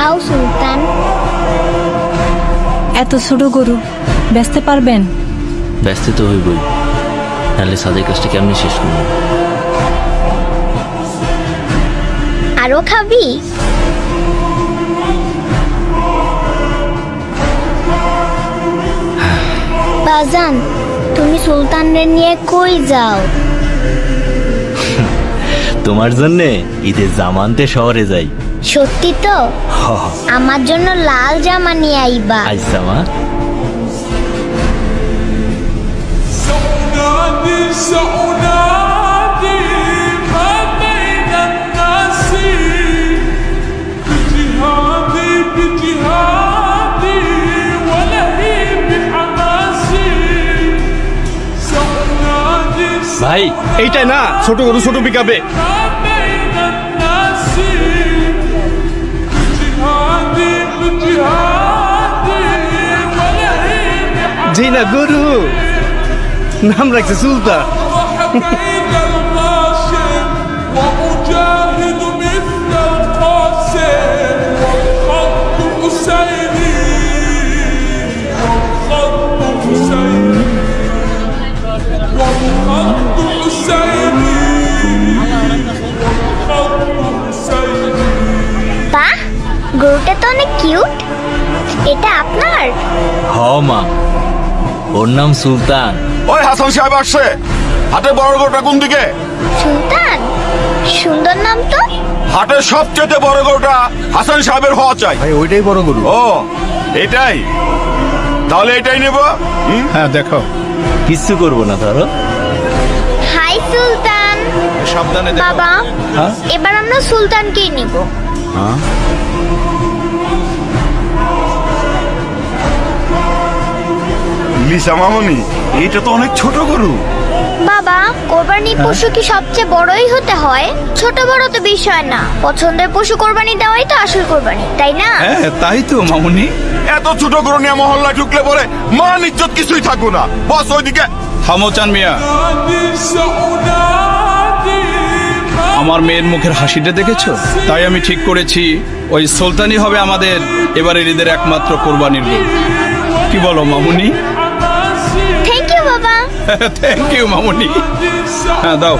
খাও সুলতান। এত ছোট গরু বেচতে পারবেন? ব্যস্ত তো হইবই, তাহলে সাদের কাজটা কেমনি শেষ করবো? আরো খাবি? বাজান, তুমি সুলতানরে নিয়ে কই যাও? তোমার জন্যে ঈদের জামা আনতে শহরে যাই। সত্যি তো? আমার জন্য লাল জামা নিয়ে আইবা। আজ জামা سأنادي ما بين الناس بجهادي بجهادي ولهيب حماسي سأنادي ভাই এইটাই না ছোট গরু ছোট পিকাবে? ما بين الناس بجهادي بجهادي ولهيب জি না গরু নাম রাখছে সুলতান। بين الغاشم وأجاهد مثل القاسم والخط حسيني والخط حسيني والخط حسيني والخط حسيني বাহ, গরুটা তো অনেক কিউট। এটা আপনার? হ মা, ওর নাম সুলতান। ওই হাসান সাহেব আসছে। হাটের বড় গরুটা কোন দিকে? সুলতান, সুন্দর নাম তো। হাটের সবচেয়ে বড় গরুটা হাসান সাহেবের হওয়া চাই। ভাই ওইটাই বড় গরু। ও এটাই, তাহলে এটাই নেব। হ্যাঁ দেখো। কিচ্ছু করবো না ধরো। হাই সুলতান। সাবধানে দেখো। বাবা, হ্যাঁ? এবার আমরা সুলতানকেই নিব। লিসা মামনি, এটা তো অনেক ছোট গরু। বাবা, কোরবানির পশু কি সবচেয়ে বড়ই হতে হয়? ছোট বড় তো বিষয় না, পছন্দের পশু কোরবানি দেওয়াই তো আসল কোরবানি, তাই না? হ্যাঁ তাই তো মামুনি। এত ছোট গরু নিয়ে মহল্লায় ঢুকলে পরে মান ইজ্জত কিছুই থাকবো না। বস ওইদিকে। থামো চান মিয়া। سأنادي আমার মেয়ের মুখের হাসিটা দেখেছো? তাই আমি ঠিক করেছি ওই সুলতানই হবে আমাদের এবারের ঈদের একমাত্র কোরবানির গরু। কি বলো মামুনি? থ্যাংক ইউ বাবা। থ্যাংক ইউ মামুনি। হ্যাঁ দাও।